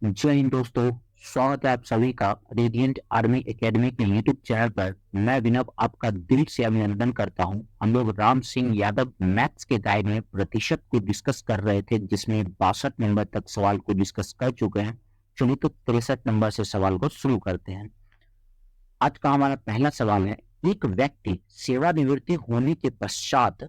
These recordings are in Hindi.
जय हिंद दोस्तों। स्वागत है आप सभी का रेडिएंट आर्मी एकेडमी के यूट्यूब चैनल पर। मैं विनव आपका दिल से अभिनंदन करता हूं। हम लोग राम सिंह यादव मैथ्स के गाइड में प्रतिशत को डिस्कस कर रहे थे, जिसमें 62 नंबर तक सवाल को डिस्कस कर चुके हैं। चलिए तो 63 नंबर से सवाल को शुरू करते हैं। आज का हमारा पहला सवाल है, एक व्यक्ति सेवानिवृत्ति होने के पश्चात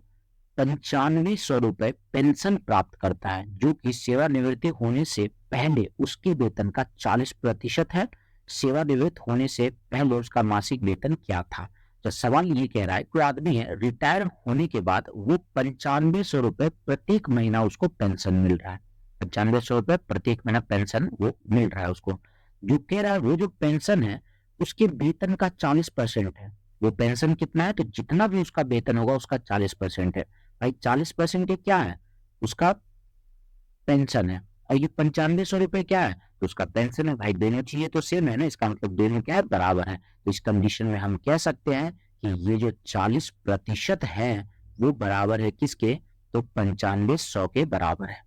9500 रुपए पेंशन प्राप्त करता है, जो कि सेवानिवृत्ति होने से पहले उसके वेतन का 40% है। सेवानिवृत्त होने से पहले उसका मासिक वेतन क्या था? तो सवाल ये कह रहा है, कोई आदमी है, रिटायर होने के बाद वो 9500 रुपए प्रत्येक महीना उसको पेंशन मिल रहा है। 9500 रुपए प्रत्येक महीना पेंशन वो मिल रहा है उसको। जो कह रहा है वो जो पेंशन है उसके वेतन का 40% है। वो पेंशन कितना है? तो जितना भी उसका वेतन होगा उसका 40% है। भाई 40% ये क्या है? उसका पेंशन है। और ये 9500 रुपए क्या है? तो उसका पेंशन है। भाई दोनों चीजें तो सेम है ना, इसका मतलब दोनों क्या है? बराबर है। तो इस कंडीशन में हम कह सकते हैं कि ये जो 40% है वो बराबर है किसके? तो 9500 के बराबर है।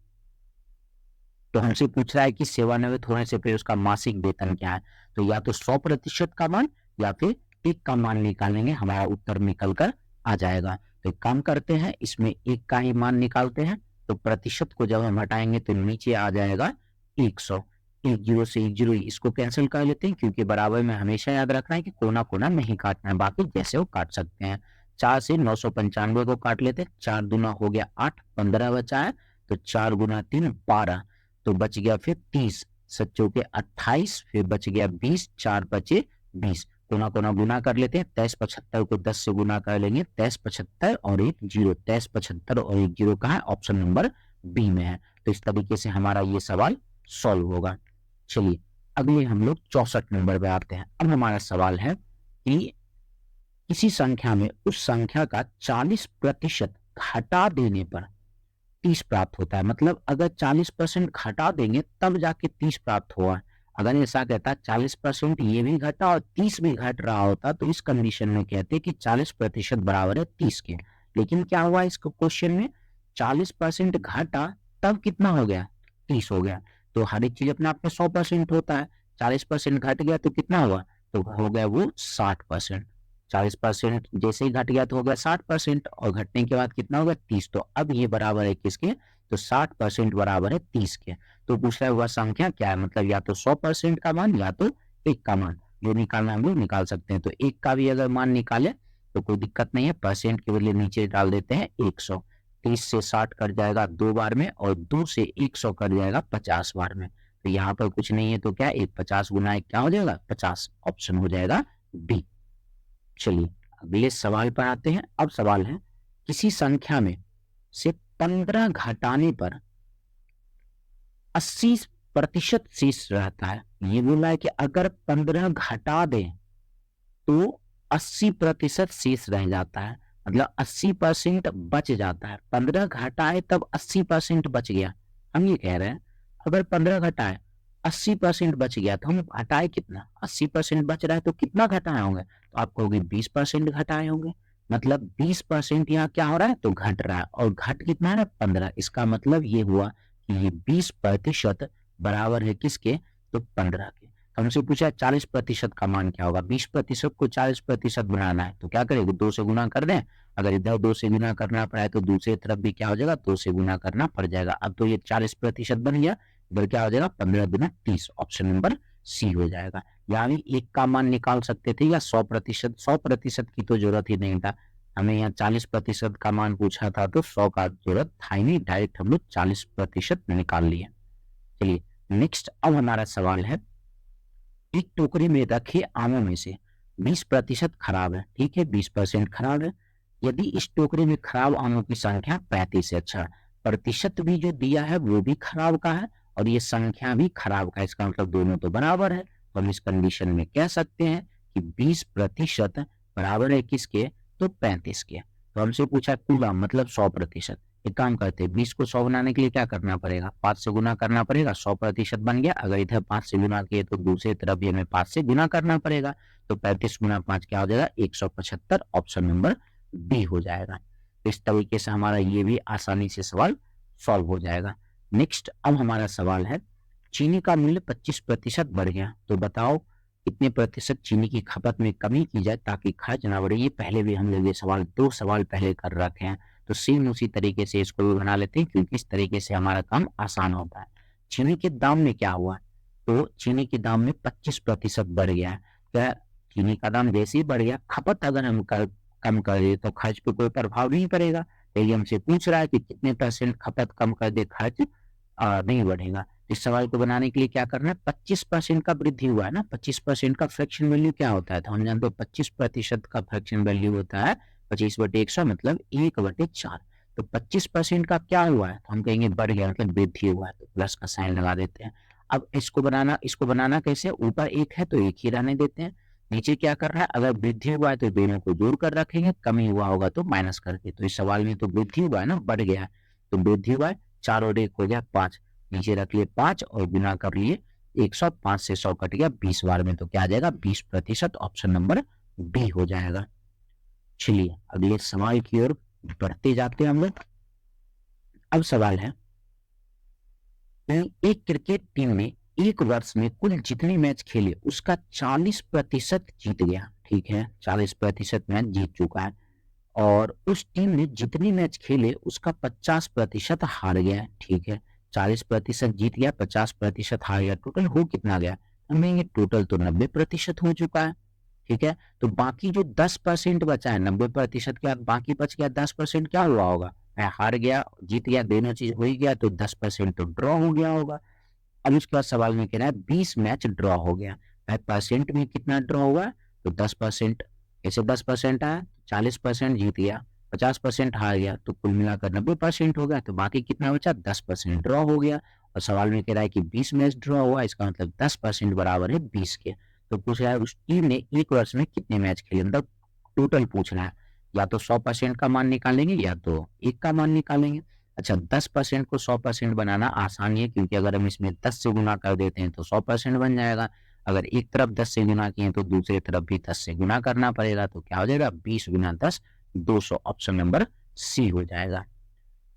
तो हमसे पूछ रहा है कि सेवानिवृत्त होने से पहले उसका मासिक वेतन क्या है। तो या तो 100% का मान या फिर एक का मान निकालेंगे, हमारा उत्तर निकल कर आ जाएगा। तो एक काम करते हैं, इसमें एक का ही मान निकालते हैं। तो प्रतिशत को जब हम हटाएंगे तो नीचे आ जाएगा 100। एक जीरो से एक जीरो इसको कैंसिल कर लेते हैं, क्योंकि बराबर में हमेशा याद रखना है कि कोना कोना नहीं काटना है, बाकी जैसे वो काट सकते हैं। 4 से 995 को काट लेते हैं। 4 दूना हो गया 8, 15 बचा है। तो 4 गुना 3 12, तो बच गया फिर 30, सच्चों के 28, फिर बच गया 20, 4 बचे 20। कोना कोना गुना कर लेते हैं। 23 75 को 10 से गुना कर लेंगे। 23 75 और एक जीरो, 23 75 और एक जीरो कहाँ है? ऑप्शन नंबर बी में है। तो इस तरीके से हमारा ये सवाल सॉल्व होगा। चलिए अगले हम लोग 64 नंबर पे आते हैं। अब हमारा सवाल है कि किसी संख्या में उस संख्या का 40% घटा देने पर 30 प्राप्त होता है। मतलब अगर 40% घटा देंगे तब जाके 30 प्राप्त होगा। अगर ऐसा कहता 40% ये भी घटा और 30 भी घट रहा होता तो इस कंडीशन में कहते कि 40% बराबर है 30 के। लेकिन क्या हुआ इस क्वेश्चन में? 40% घटा तब कितना हो गया? 30 हो गया। तो हर एक चीज अपने आप में 100% होता है। 40% घट गया तो कितना हुआ? तो हो गया वो 60%। 40% जैसे ही घट गया तो हो गया 60%, और घटने के बाद कितना होगा? 30। तो अब ये बराबर है किसके? तो 60% बराबर है 30 के। तो पूछ रहा है वह संख्या क्या है? मतलब या तो 100% का मान या तो एक का मान, जो निकालना हम लोग निकाल सकते हैं। तो एक का भी अगर मान निकाले तो कोई दिक्कत नहीं है, परसेंट के बदले नीचे डाल देते हैं 100। 30 से 60 कट जाएगा 2 बार में, और 2 से 100 कट जाएगा 50 बार में। तो यहाँ पर कुछ नहीं है तो क्या? एक 50 गुना एक क्या हो जाएगा? 50। ऑप्शन हो जाएगा बी। चलिए अगले सवाल पर आते हैं। अब सवाल है, किसी संख्या में से 15 घटाने पर 80% शेष रहता है। ये बोला है कि अगर 15 घटा दें तो 80% शेष रह जाता है। मतलब 80% बच जाता है। 15 घटाए तब 80% बच गया। हम ये कह रहे हैं अगर 15 घटाए 80% बच गया तो हम घटाए कितना? 80% बच रहा है तो कितना घटाए होंगे? तो आप कहोगे 20% घटाए होंगे। मतलब 20% यहाँ क्या हो रहा है? तो घट रहा है। और घट कितना है? 15। इसका मतलब ये हुआ कि ये 20% बराबर है किसके? तो 15 के। हमसे पूछा 40% का मान क्या होगा? 20% को 40% बनाना है तो क्या करेंगे? 2 से गुना कर दें। अगर इधर 2 से गुना करना पड़ा है तो दूसरी तरफ भी क्या हो जाएगा? 2 से गुना करना पड़ जाएगा। अब तो ये 40% बन गया। इधर क्या हो जाएगा? 15 दूना 30। ऑप्शन नंबर सी हो जाएगा। यहाँ भी एक का मान निकाल सकते थे या 100%। 100% की तो जरूरत ही नहीं था। हमें यहाँ 40% का मान पूछा था तो 100 का जरूरत था ही नहीं, डायरेक्ट हम लोग 40% निकाल लिए। चलिए नेक्स्ट, अब हमारा सवाल है, एक टोकरी में रखे आमों में से 20% खराब है। ठीक है, 20% खराब है। यदि इस टोकरी में खराब आमों की संख्या 35 है। अच्छा, प्रतिशत भी जो दिया है वो भी खराब का है और ये संख्या भी खराब का है। इसका मतलब दोनों तो बराबर है। तो हम इस कंडीशन में कह सकते हैं कि 20% बराबर है किसके? तो 35 के। तो हमसे पूछा कुल आम मतलब 100%। एक काम करते हैं, 20 को 100 बनाने के लिए क्या करना पड़ेगा? 5 से गुना करना पड़ेगा। 100% बन गया। अगर इधर 5 से गुना किए तो दूसरी तरफ भी हमें 5 से गुना करना पड़ेगा। तो 35 गुना 5 क्या हो जाएगा? 175। ऑप्शन नंबर बी हो जाएगा। इस तरीके से हमारा ये भी आसानी से सवाल सॉल्व हो जाएगा। नेक्स्ट, अब हमारा सवाल है, चीनी का मूल्य 25% बढ़ गया, तो बताओ कितने प्रतिशत चीनी की खपत में कमी की जाए ताकि खर्च ना बढ़े। ये पहले भी हम लोग ये सवाल 2 सवाल पहले कर रखे हैं, तो सेम उसी तरीके से इसको भी बना लेते हैं, क्योंकि इस तरीके से हमारा काम आसान होता है। चीनी के दाम में क्या हुआ, तो चीनी के दाम में 25% बढ़ गया है। क्या चीनी का दाम जैसे ही बढ़ गया, खपत अगर हम कम कर दे तो खर्च पे कोई प्रभाव नहीं पड़ेगा। तो ये हमसे पूछ रहा है कि कितने % खपत कम कर दे खर्च नहीं बढ़ेगा। इस सवाल को बनाने के लिए क्या करना है, 25% का वृद्धि हुआ है ना, 25% का फ्रैक्शन वैल्यू क्या होता है, तो हम जानते हैं 25% का फ्रैक्शन वैल्यू होता है 25/100 मतलब 1/4। तो 25% का क्या हुआ है, तो हम कहेंगे बढ़ गया मतलब वृद्धि हुआ है, तो प्लस का साइन लगा देते हैं। अब इसको बनाना कैसे, ऊपर 1 है तो 1 ही रहने देते हैं, नीचे क्या कर रहा है, अगर वृद्धि हुआ है तो दोनों को जोड़ कर रखेंगे, कमी हुआ होगा तो माइनस करके। तो इस सवाल में तो वृद्धि हुआ है ना, बढ़ गया है, तो वृद्धि हुआ है, 4 और 1 हो गया 5, नीचे रख लिए 5 और गुना कर लिए 100, 5 से 100 कट गया 20 बार में, तो क्या आ जाएगा 20%, ऑप्शन नंबर बी हो जाएगा। चलिए अगले सवाल की ओर बढ़ते जाते हैं हम लोग। अब सवाल है, एक क्रिकेट टीम ने एक वर्ष में कुल जितने मैच खेले उसका 40% जीत गया, ठीक है, 40% मैच जीत चुका है, और उस टीम ने जितने मैच खेले उसका 50% हार गया है, ठीक है, 40% जीत गया, 50% हार गया, टोटल हो कितना गया, हमें ये टोटल तो 90% हो चुका है, ठीक है। तो बाकी जो 10% बचा है, 90% के बाद बाकी बच गया 10%, क्या हुआ होगा, मैं हार गया जीत गया दोनों चीज हो ही गया, तो 10% तो ड्रॉ हो गया होगा। अब उसके बाद सवाल में कह रहा है 20 मैच ड्रॉ हो गया, परसेंट में कितना ड्रॉ हुआ, तो 10%, ऐसे 10% आया, 40% जीत गया, 50% हार गया, तो कुल मिलाकर 90% हो गया, तो बाकी कितना बचा 10% ड्रॉ हो गया। और सवाल में कह रहा है कि 20 मैच ड्रॉ हुआ, इसका मतलब 10% बराबर है 20 के। तो पूछ रहा है उस टीम ने एक वर्ष में कितने मैच खेले, मतलब टोटल पूछ रहा है, या तो 100% का मान निकालेंगे या तो 1 का मान निकालेंगे। अच्छा 10% को 100% बनाना आसान है, क्योंकि अगर हम इसमें 10 से गुना कर देते हैं तो 100% बन जाएगा, अगर एक तरफ 10 से गुना किए तो दूसरी तरफ भी 10 से गुना करना पड़ेगा, तो क्या हो जाएगा 20 गुना 10 200, ऑप्शन नंबर सी हो जाएगा।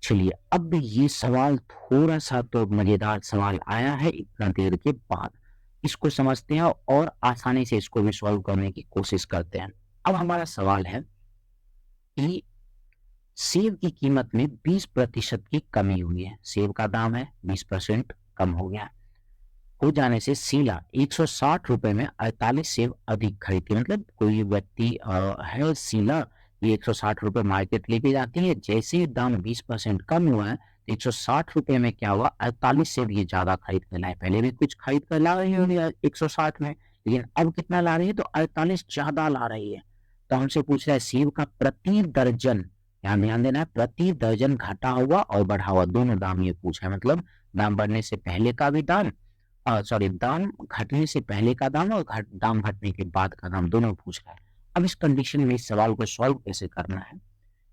चलिए अब ये सवाल थोड़ा सा तो मजेदार सवाल आया है इतना देर के बाद, इसको समझते हैं और आसानी से इसको भी सॉल्व करने की कोशिश करते हैं। अब हमारा सवाल है कि सेब की कीमत में 20% की कमी हुई है, सेब का दाम है 20% कम हो गया, हो जाने से शीला 160 रुपए में 48 सेब अधिक खरीदती है, मतलब कोई व्यक्ति है शीला, ये 160 रुपए मार्केट लेके जाती है, जैसे ही दाम 20% कम हुआ है तो 160 रुपए में क्या हुआ 48 सेब ये ज्यादा खरीद कर लाए, पहले भी कुछ खरीद कर ला रही होगी 160 में, लेकिन अब कितना ला रही है तो 48 ज्यादा ला रही है। तो हमसे पूछ रहा है सेब का प्रति दर्जन, यहाँ ध्यान देना है, प्रति दर्जन घटा हुआ और बढ़ा हुआ दोनों दाम ये पूछा है, मतलब दाम बढ़ने से पहले का भी दाम, सॉरी दाम घटने से पहले का दाम और दाम घटने के बाद का दाम दोनों पूछ रहा है। अब इस कंडीशन में इस सवाल को सॉल्व कैसे करना है,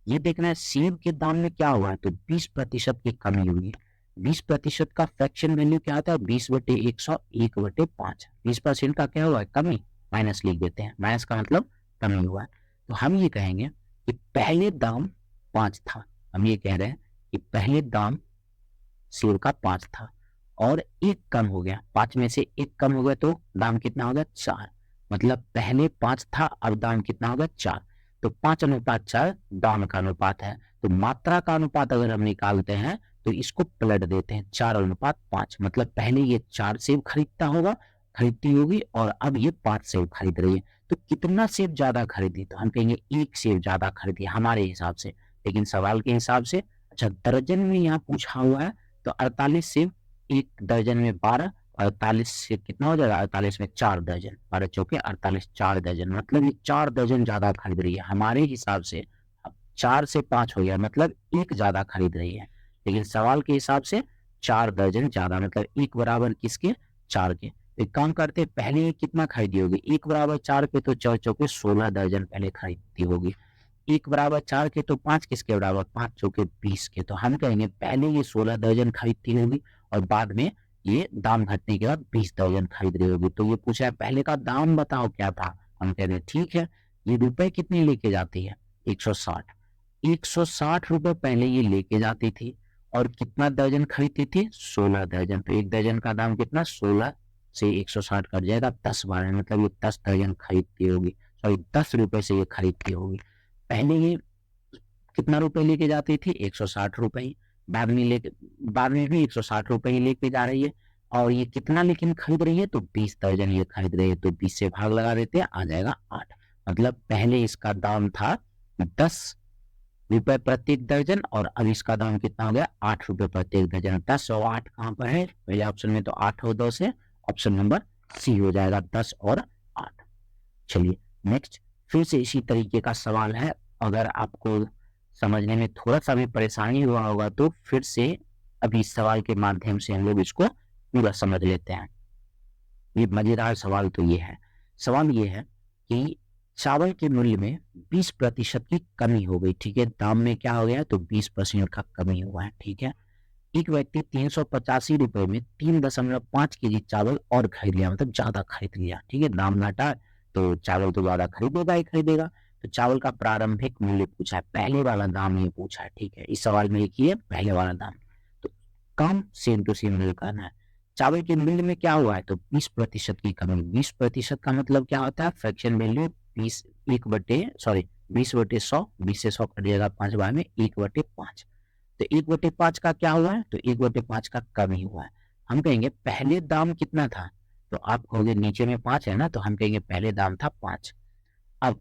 ये देखना है सेब के दाम में क्या हुआ है, तो 20% की कमी हुई है, 20% का फ्रैक्शन वैल्यू क्या आता है 20/100 1/5, 20% का क्या हुआ है कमी, माइनस लिख देते हैं, माइनस का मतलब कमी हुआ है। तो हम ये कहेंगे कि पहले दाम 5 था, हम ये कह रहे हैं कि पहले दाम सेब का 5 था और 1 कम हो गया, 5 में से 1 कम हो गया तो दाम कितना हो गया 4, मतलब पहले 5 था अब दाम कितना हो गया 4, तो 5:4 दाम का अनुपात है, तो मात्रा का अनुपात अगर हम निकालते हैं तो इसको पलट देते हैं 4:5, मतलब पहले ये 4 सेब खरीदती होगी और अब ये 5 सेब खरीद रही है, तो कितना सेब ज्यादा खरीदी, तो हम कहेंगे 1 सेब ज्यादा खरीदी हमारे हिसाब से, लेकिन सवाल के हिसाब से अच्छा दर्जन में यहाँ पूछा हुआ है, तो 48 सेब 1 दर्जन में 12, 48 से कितना हो जाएगा 48 में 4 दर्जन, 12 चौके 48 4 दर्जन, मतलब ये 4 दर्जन ज्यादा खरीद रही है हमारे हिसाब से। अब 4 से 5 हो गया मतलब 1 ज्यादा खरीद रही है, लेकिन सवाल के हिसाब से 4 दर्जन ज्यादा, मतलब 1 बराबर किसके 4 के। एक काम करते हैं पहले कितना खरीदी होगी 1 बराबर 4 पे, तो 4 चौके 16 दर्जन पहले खरीदती होगी, 1 बराबर 4 के तो 5 किसके बराबर 5 चौके 20 के, तो हम कहेंगे पहले ये 16 दर्जन खरीदती होगी और बाद में ये दाम घटने के बाद 20 दर्जन खरीद रही होगी। तो ये पूछा है पहले का दाम बताओ क्या था, हम कह रहे हैं ठीक है, ये रुपए कितने लेके जाती है 160, 160 रुपए पहले ये लेके जाती थी और कितना दर्जन खरीदती थी? 16 दर्जन। तो एक दर्जन का दाम कितना? 16 से 160 कट जाएगा 10 बार, मतलब ये 10 दर्जन खरीदती होगी, सॉरी 10 रुपए से ये खरीदती होगी। पहले ये कितना रुपए लेके जाती थी? 160 रुपए। बाद में भी 160 रुपए ही लेके जा रही है। और ये कितना लेकिन खरीद रही है? तो 20 दर्जन ये खरीद रही है। तो 20 से भाग लगा देते हैं, आ जाएगा 8। मतलब पहले इसका दाम था 10 रुपए प्रत्येक दर्जन और अब इसका दाम कितना हो गया? 8 रुपए प्रत्येक दर्जन। 10 और 8 कहाँ पर है? पहले ऑप्शन में तो 8 और 2 से ऑप्शन नंबर सी हो जाएगा, 10 और 8। चलिए नेक्स्ट, फिर से इसी तरीके का सवाल है। अगर आपको समझने में थोड़ा सा भी परेशानी हुआ होगा तो फिर से अभी इस सवाल के माध्यम से हम लोग इसको पूरा समझ लेते हैं। ये मजेदार सवाल तो ये है, सवाल ये है कि चावल के मूल्य में 20% की कमी हो गई, ठीक है। दाम में क्या हो गया? तो 20% का कमी हुआ है, ठीक है। एक व्यक्ति 385 रुपए में 3.5 केजी चावल और खरीद लिया, मतलब ज्यादा खरीद लिया, ठीक है। दाम घटा तो चावल तो ज्यादा खरीदेगा ही खरीदेगा। तो चावल का प्रारंभिक मूल्य पूछा है, पहले वाला दाम ये पूछा है, ठीक है। इस सवाल में लिखिए पहले वाला दाम। तो कम सेम टू सेम मूल्य करना है। चावल के मूल्य में क्या हुआ है? तो 20% की कमी। 20% का मतलब क्या होता है? फ्रैक्शन वैल्यू 20 20/100, 20 से 100 कट जाएगा 5 बार में, 1/5। तो 1/5 का क्या हुआ है? तो 1/5 का कमी हुआ है। हम कहेंगे पहले दाम कितना था? तो आप कहोगे नीचे में 5 है ना, तो हम कहेंगे पहले दाम था 5। अब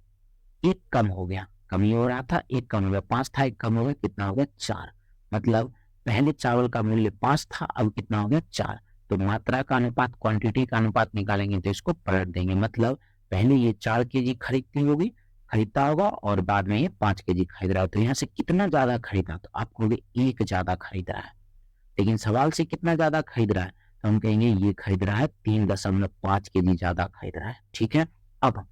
एक कम हो गया, कमी हो रहा था, एक कम हो गया, 5 था, एक कम हो गया, कितना हो गया? 4। मतलब पहले चावल का मूल्य 5 था, अब कितना हो गया? 4। तो मात्रा का अनुपात, क्वांटिटी का अनुपात निकालेंगे तो इसको पलट देंगे। मतलब पहले ये 4 केजी खरीदता होगा और बाद में ये 5 केजी खरीद रहा है। तो यहाँ से कितना ज्यादा खरीदा? तो आप कहोगे एक ज्यादा खरीद रहा है। लेकिन सवाल से कितना ज्यादा खरीद रहा है? तो हम कहेंगे ये खरीद रहा है 3.5 केजी ज्यादा खरीद रहा है, ठीक है। अब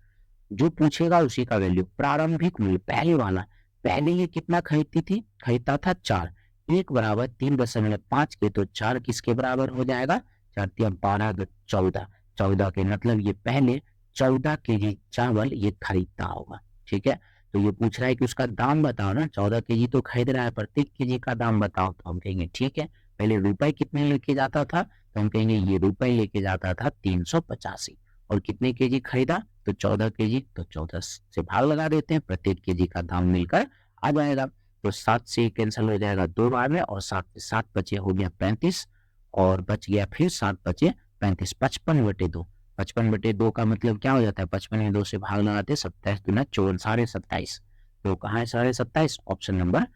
जो पूछेगा उसी का वैल्यू, प्रारंभिक मूल्य पहले वाला, पहले ये कितना खरीदती थी? खरीदता था 4। 1 बराबर 3.5 के, तो 4 किसके बराबर हो जाएगा? 4 × 12 तो 14, 14 के, मतलब ये पहले 14 केजी चावल ये खरीदता होगा, ठीक है। तो ये पूछ रहा है कि उसका दाम बताओ ना, 14 केजी तो खरीद रहा है, प्रत्येक केजी का दाम बताओ। तो हम कहेंगे ठीक है, पहले रुपए कितने लेके जाता था? तो हम कहेंगे ये रुपए लेके जाता था 385। और कितने केजी खरीदा? तो 14 केजी। तो 14 से भाग लगा देते हैं, प्रत्येक केजी का दाम मिलकर आ जाएगा। तो 7 से कैंसिल हो जाएगा 2 बार में, और 7 से 7 बचे हो गया 35, और बच गया फिर 7 बचे 35। 55/2, 55/2 का मतलब क्या हो जाता है? 55 में 2 से भाग लगाते, 27 दूना 24, 27.5। तो कहाँ है 27.5? ऑप्शन नंबर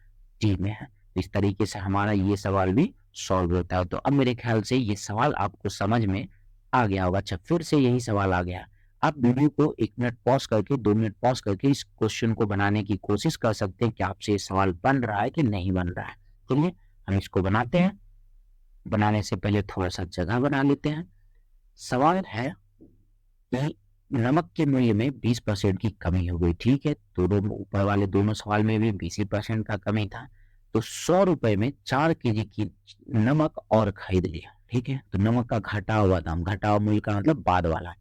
डी में है। इस तरीके से हमारा ये सवाल भी सॉल्व होता है। तो अब मेरे ख्याल से ये सवाल आपको समझ में आ गया होगा। अच्छा, फिर से यही सवाल आ गया। आप वीडियो को 1 मिनट पॉज करके, 2 मिनट पॉज करके इस क्वेश्चन को बनाने की कोशिश कर सकते हैं कि आपसे ये सवाल बन रहा है कि नहीं बन रहा है। चलिए हम इसको बनाते हैं। बनाने से पहले थोड़ा सा जगह बना लेते हैं। सवाल है कि नमक के मूल्य में 20% की कमी हो गई, ठीक है। तो ऊपर वाले दोनों सवाल में भी 20% का कमी था। तो 100 रुपए में 4 केजी की नमक और खरीद लिया, ठीक है। तो नमक का घटा हुआ दाम, घटा हुआ मूल्य का मतलब बाद वाला,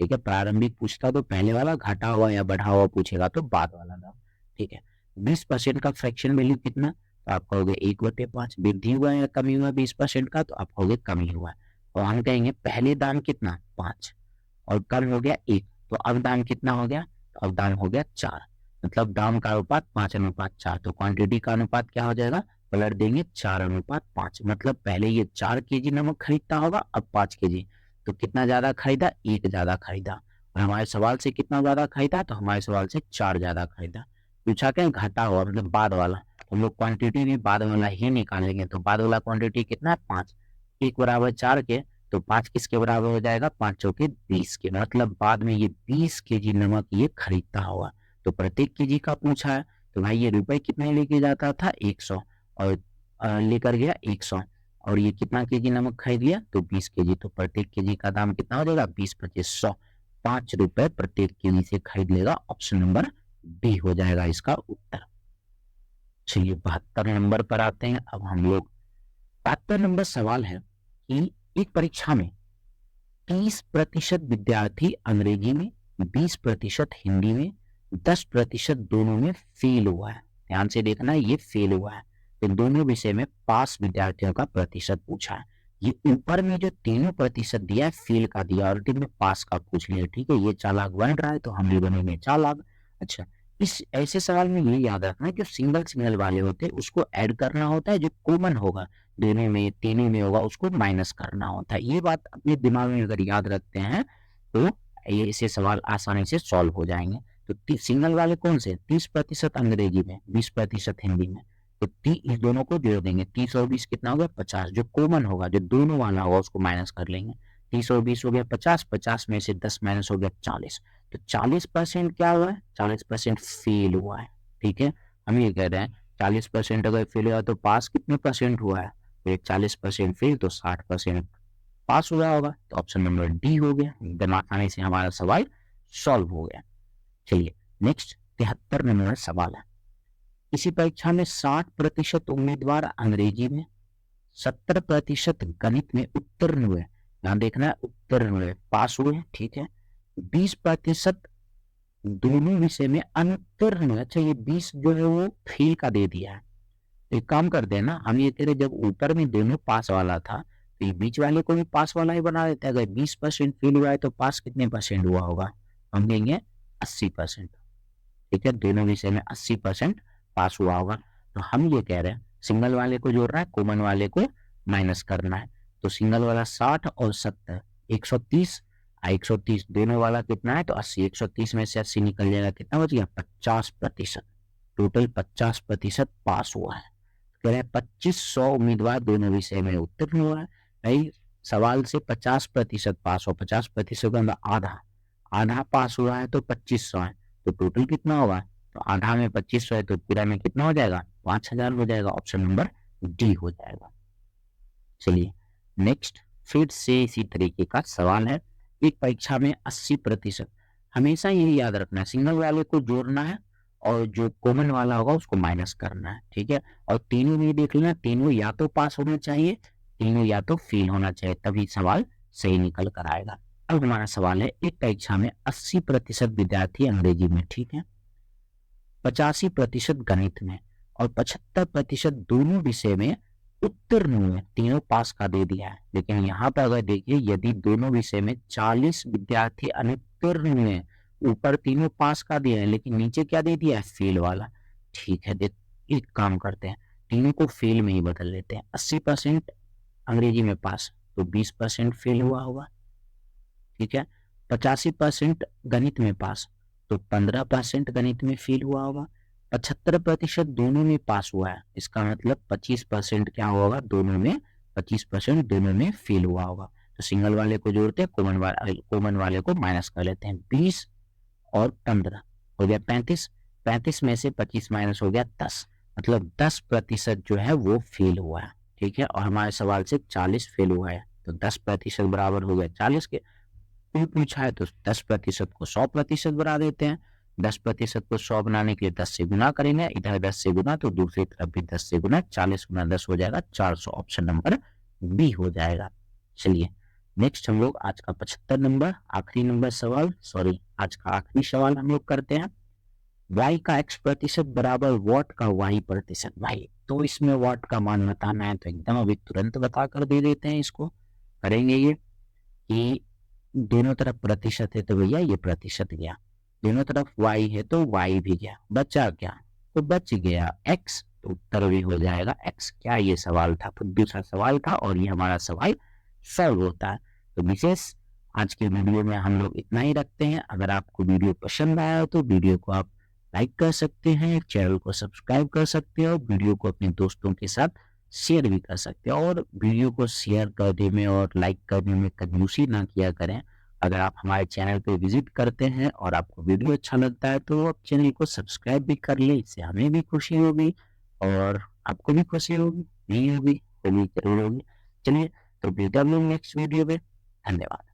ठीक है। प्रारंभिक पूछता तो पहले वाला, घटा हुआ या बढ़ा हुआ पूछेगा तो बाद वाला दाम, ठीक है। 20% का फ्रैक्शन वैल्यू कितना? तो आप कहोगे 1/5। वृद्धि हुआ या कमी हुआ 20% का? तो आप कहोगे कमी हुआ। और हम कहेंगे पहले दाम कितना? 5, और कम हो गया 1। तो अब दाम कितना हो गया? तो अब दाम हो गया 4। मतलब दाम का अनुपात 5:4। तो क्वांटिटी का अनुपात क्या हो जाएगा? पलट देंगे 4:5। मतलब पहले ये 4 केजी नमक खरीदता होगा, अब 5 केजी। तो कितना ज्यादा खरीदा? 1 ज्यादा खरीदा। और हमारे सवाल से कितना ज्यादा खरीदा? तो हमारे सवाल से 4 ज्यादा खरीदा। पूछा क्या? घटा हुआ, मतलब बाद वाला। तो हम लोग क्वांटिटी में बाद वाला ही निकालेंगे। तो बाद वाला क्वांटिटी कितना है? 5। 1 बराबर 4 के, तो 5 किसके बराबर हो जाएगा? 5 चौके 20 के। मतलब बाद में ये 20 केजी नमक ये खरीदता होगा। तो प्रत्येक केजी का पूछा है, तो भाई ये रुपए कितने लेके जाता था? 100, और लेकर गया 100। और ये कितना केजी नमक खरीद लिया? तो 20 केजी। तो प्रत्येक केजी का दाम कितना हो जाएगा? 20/25 5 रुपए प्रत्येक केजी से खरीद लेगा। ऑप्शन नंबर बी हो जाएगा इसका उत्तर। चलिए 72 नंबर पर आते हैं अब हम लोग। 72 नंबर सवाल है कि एक परीक्षा में 30% विद्यार्थी अंग्रेजी में, 20% हिंदी में, 10% दोनों में फेल हुआ है। ध्यान से देखना, ये फेल हुआ है। तो दोनों विषय में पास विद्यार्थियों का प्रतिशत पूछा है। ये ऊपर में जो तीनों प्रतिशत दिया है फेल का दिया और में पास का पूछ लिया, ठीक है। ये चालाक बन रहा है तो हम भी बनेंगे चालाक। अच्छा, इस ऐसे सवाल में ये याद रखना है जो सिंगल सिंगल वाले होते हैं उसको ऐड करना होता है, जो कॉमन होगा दोनों में तीनों में होगा उसको माइनस करना होता है। ये बात अपने दिमाग में अगर याद रखते हैं तो ये ऐसे सवाल आसानी से सॉल्व हो जाएंगे। तो सिंगल वाले कौन से 30% अंग्रेजी में, 20% हिंदी में, तो इस दोनों को जोड़ देंगे। 30 और 20 कितना होगा 50। जो कॉमन होगा जो दोनों वाला होगा उसको माइनस कर लेंगे। 30 और 20 हो गया 50, 50 में से 10 माइनस हो गया 40। तो 40% क्या हुआ है 40% फेल हुआ है, ठीक है। हम ये कह रहे हैं 40% अगर फेल हुआ तो पास कितने परसेंट हुआ है, तो 40% फेल तो 60% पास हुआ होगा। तो ऑप्शन नंबर डी हो गया। एकदम आसानी से हमारा सवाल सॉल्व हो गया। चलिए नेक्स्ट 73 नंबर सवाल है। इसी परीक्षा में 60% उम्मीदवार अंग्रेजी में, 70% गणित में उत्तीर्ण हुए, यहाँ देखना है उत्तीर्ण हुए पास हुए, ठीक है। 20% दोनों विषय में अनुत्तीर्ण हुए। अच्छा, ये 20 जो है वो फेल का दे दिया है। तो एक काम करते हैं ना, हम ये कह रहे जब ऊपर में दोनों पास वाला था तो ये बीच वाले को भी पास वाला ही बना देते हैं। अगर 20% फेल हुआ है तो पास कितने परसेंट हुआ होगा, हम देंगे 80%, ठीक है। दोनों विषय में 80% पास हुआ होगा। तो हम ये कह रहे हैं सिंगल वाले को जोड़ना है, कॉमन वाले को माइनस करना है। तो सिंगल वाला 60 और 70 130, 130 दोनों वाला कितना है तो 80, 130 में से 80 निकल जाएगा, कितना बच गया 50%। टोटल 50% पास हुआ है। कह रहे हैं 2500 उम्मीदवार दोनों विषय में उत्तीर्ण हुआ है। भाई सवाल से 50% पास हो, 50% का आधा आधा पास हुआ है तो 2500 है। तो टोटल कितना होगा, तो आधा में 2500 है तो पूरा में कितना हो जाएगा 5000 हो जाएगा। ऑप्शन नंबर डी हो जाएगा। चलिए नेक्स्ट फिर से इसी तरीके का सवाल है। एक परीक्षा में 80%, हमेशा यही याद रखना है सिंगल वाले को जोड़ना है और जो कॉमन वाला होगा उसको माइनस करना है, ठीक है। और तीनों में देख लेना, तीनों या तो पास होना चाहिए, तीनों या तो फेल होना चाहिए, तभी सवाल सही निकल कर आएगा। अब हमारा सवाल है एक परीक्षा में 80% विद्यार्थी अंग्रेजी में, ठीक है, 85% गणित में और 75% दोनों विषय में उत्तीर्ण हुए, तीनों पास का दे दिया है। लेकिन यहाँ पर अगर देखिए यदि दोनों विषय में 40 विद्यार्थी अनुत्तीर्ण हुए, ऊपर तीनों पास का दिया है लेकिन नीचे क्या दे दिया है फेल वाला, ठीक है। एक काम करते हैं तीनों को फेल में ही बदल लेते हैं। 80% अंग्रेजी में पास तो 20% फेल हुआ होगा, ठीक है। 85% गणित में पास तो 15% गणित में फेल हुआ होगा। 75% दोनों में पास हुआ है, इसका मतलब 25% क्या होगा दोनों में, 25% दोनों में फेल हुआ होगा। तो सिंगल वाले को जोड़ते हैं, कॉमन वाले को माइनस कर लेते हैं। 20 और 15 हो गया 35, 35 में से 25 माइनस हो गया 10, मतलब 10% जो है वो फेल हुआ है, ठीक है। और हमारे सवाल से 40 फेल हुआ है तो 10% बराबर हो गया 40 के। पूछा है तो 10% को 100% बना देते हैं। 10% को 100 बनाने के लिए 10 से गुना करेंगे, इधर 10 से गुना तो दूसरी तरफ भी 10 से गुना, 40 गुना 10 हो जाएगा 400। ऑप्शन नंबर बी हो जाएगा। चलिए नेक्स्ट हम लोग आज का 75 नंबर आखिरी नंबर सवाल, सॉरी आज का आखिरी सवाल हम लोग करते हैं। y का x% बराबर वॉट का y%। भाई तो इसमें वॉट का मान बताना है तो एकदम अभी तुरंत बता कर दे देते हैं। इसको करेंगे ये कि दोनों तरफ प्रतिशत है तो भैया ये प्रतिशत गया, दोनों तरफ y है तो y भी गया, बचा क्या तो बच गया x, तो उत्तर भी हो जाएगा x। क्या ये सवाल था, तो दूसरा सवाल था और ये हमारा सवाल सॉल्व होता है। तो विशेष आज के वीडियो में हम लोग इतना ही रखते हैं। अगर आपको वीडियो पसंद आया तो वीडियो को आप लाइक कर सकते हैं, चैनल को सब्सक्राइब कर सकते हैं और वीडियो को अपने दोस्तों के साथ शेयर भी कर सकते हैं। और वीडियो को शेयर करने में और लाइक करने में कंजूसी ना किया करें। अगर आप हमारे चैनल पे विजिट करते हैं और आपको वीडियो अच्छा लगता है तो आप चैनल को सब्सक्राइब भी कर ले, इससे हमें भी खुशी होगी और आपको भी खुशी होगी, नहीं होगी जरूर होगी। चलिए तो मिलते हैं नेक्स्ट वीडियो में, धन्यवाद।